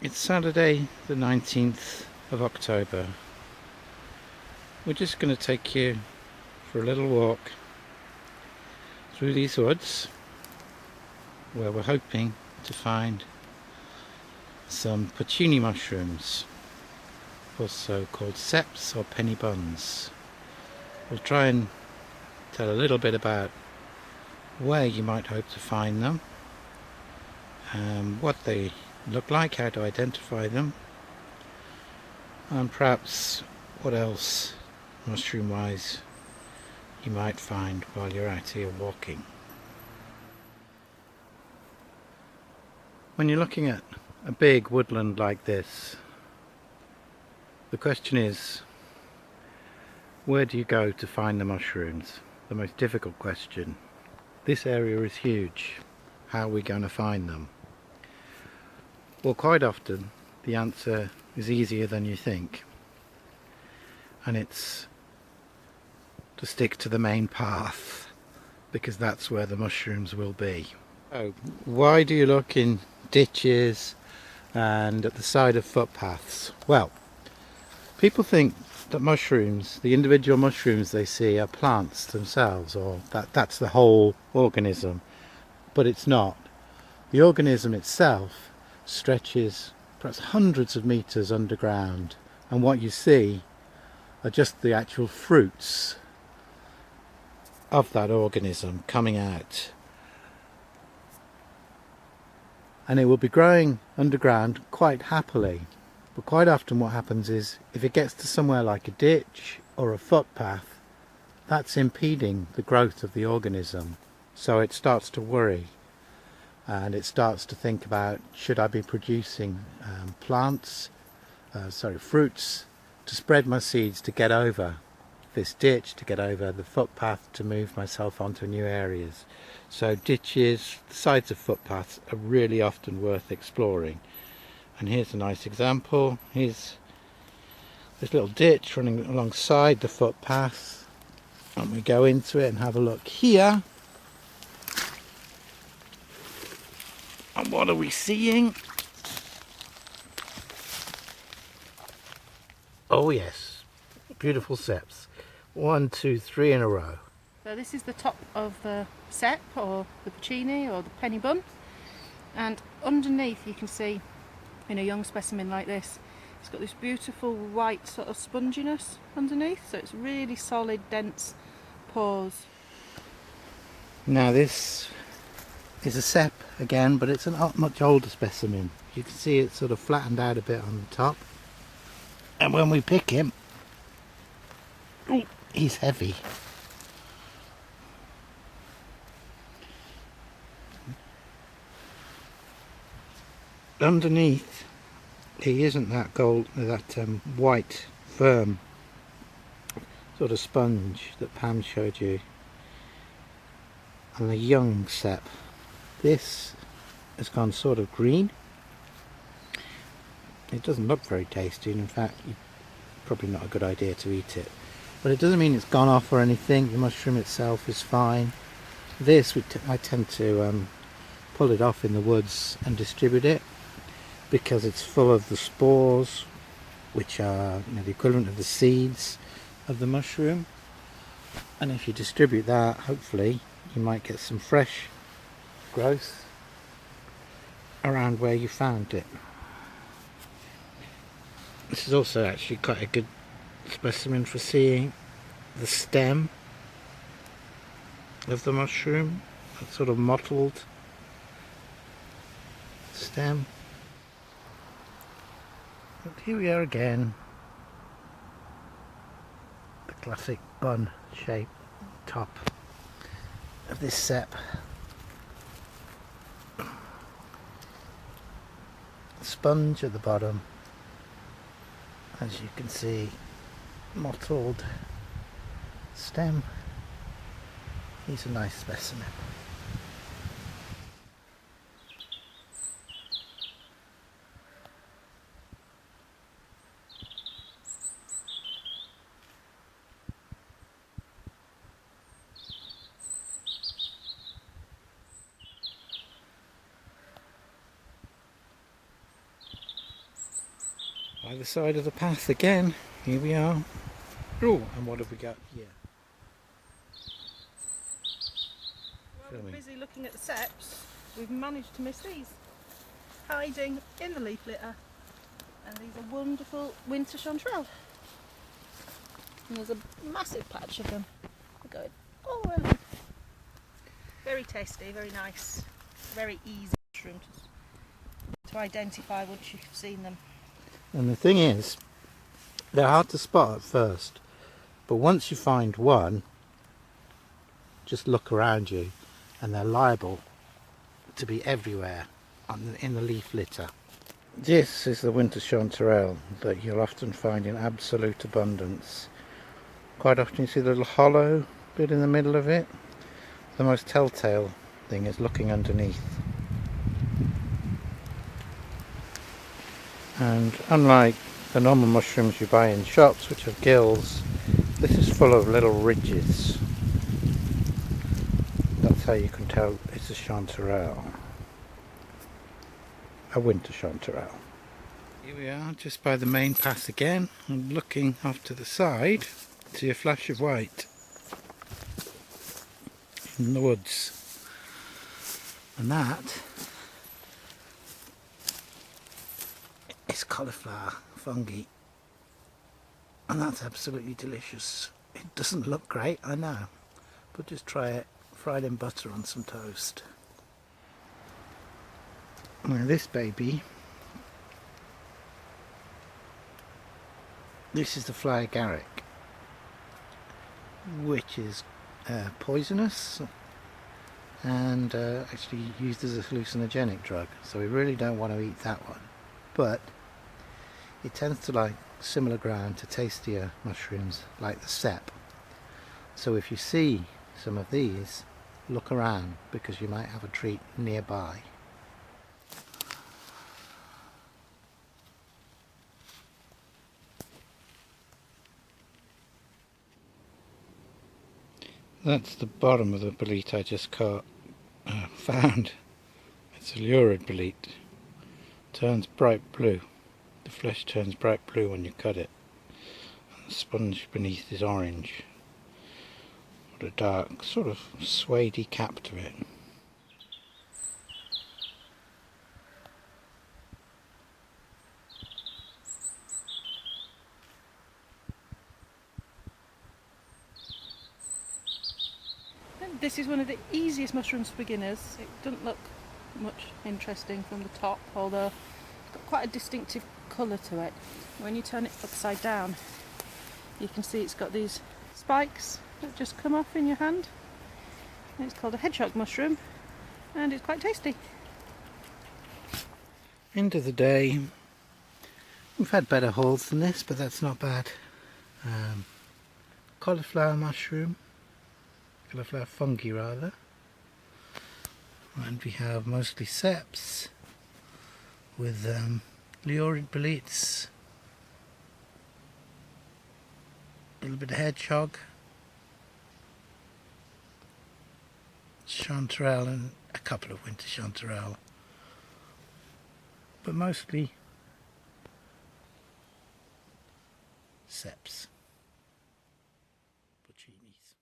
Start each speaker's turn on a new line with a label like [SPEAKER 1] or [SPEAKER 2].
[SPEAKER 1] It's Saturday the 19th of October. We're just going to take you for a little walk through these woods where we're hoping to find some Porcini mushrooms, also called Ceps or penny buns. We'll try and tell a little bit about where you might hope to find them, what they look like, how to identify them, and perhaps what else mushroom wise you might find while you're out here walking. When you're looking at a big woodland like this, the question is, where do you go to find the mushrooms? The most difficult question. This area is huge. How are we going to find them? Well, quite often the answer is easier than you think, and it's to stick to the main path, because that's where the mushrooms will be. Oh, why do you look in ditches and at the side of footpaths? Well, people think that mushrooms, the individual mushrooms they see, are plants themselves, or that's the whole organism, but it's not. The organism itself stretches perhaps hundreds of meters underground, and what you see are just the actual fruits of that organism coming out. And it will be growing underground quite happily, but quite often what happens is, if it gets to somewhere like a ditch or a footpath, that's impeding the growth of the organism. So it starts to worry, and it starts to think about, should I be producing fruits to spread my seeds to get over this ditch, to get over the footpath, to move myself onto new areas. So ditches, the sides of footpaths are really often worth exploring. And here's a nice example. Here's this little ditch running alongside the footpath, and we go into it and have a look here. And what are we seeing? Oh yes, beautiful Ceps. 1, 2, 3 in a row.
[SPEAKER 2] So this is the top of the Cep, or the Porcini, or the penny bun, and underneath you can see, in a young specimen like this, it's got this beautiful white sort of sponginess underneath, so it's really solid, dense pores.
[SPEAKER 1] Now this is a Cep again, but it's a much older specimen. You can see it's sort of flattened out a bit on the top, and when we pick him, he's heavy. Underneath he isn't that white firm sort of sponge that Pam showed you on the young Cep. This has gone sort of green. It doesn't look very tasty, and in fact probably not a good idea to eat it, but it doesn't mean it's gone off or anything. The mushroom itself is fine. This I tend to pull it off in the woods and distribute it, because it's full of the spores, which are the equivalent of the seeds of the mushroom. And if you distribute that, hopefully you might get some fresh growth around where you found it. This is also actually quite a good specimen for seeing the stem of the mushroom, that sort of mottled stem. But here we are again, the classic bun shape top of this Cep. Sponge at the bottom, as you can see, mottled stem. He's a nice specimen. By the side of the path again. Here we are. Oh, and what have we got here?
[SPEAKER 2] While we're busy looking at the Ceps, we've managed to miss these. Hiding in the leaf litter. And these are wonderful winter chanterelle. And there's a massive patch of them. They're going all around. Very tasty, very nice, very easy mushroom to identify once you've seen them.
[SPEAKER 1] And the thing is, they're hard to spot at first, but once you find one, just look around you and they're liable to be everywhere in the leaf litter. This is the winter chanterelle that you'll often find in absolute abundance. Quite often you see the little hollow bit in the middle of it. The most telltale thing is looking underneath. And unlike the normal mushrooms you buy in shops, which have gills, this is full of little ridges. That's how you can tell it's a chanterelle. A winter chanterelle. Here we are, just by the main path again, and looking off to the side, see a flash of white in the woods. And that is cauliflower fungi, and that's absolutely delicious. It doesn't look great, I know, but just try it fried in butter on some toast. Now this baby, this is the fly agaric, which is poisonous and actually used as a hallucinogenic drug, so we really don't want to eat that one. But it tends to like similar ground to tastier mushrooms like the Ceps. So if you see some of these, look around because you might have a treat nearby. That's the bottom of the bolete I just found. It's a lurid bolete. Turns bright blue. The flesh turns bright blue when you cut it. And the sponge beneath is orange. What a dark, sort of suede-y cap to it.
[SPEAKER 2] This is one of the easiest mushrooms for beginners. It doesn't look much interesting from the top, although it's got quite a distinctive colour to it. When you turn it upside down, you can see it's got these spikes that just come off in your hand. And it's called a hedgehog mushroom, and it's quite tasty.
[SPEAKER 1] End of the day, we've had better hauls than this, but that's not bad. Cauliflower mushroom. Cauliflower fungi rather, and we have mostly Ceps with lurid boletes, a little bit of hedgehog, chanterelle and a couple of winter chanterelle, but mostly Ceps, Porcinis.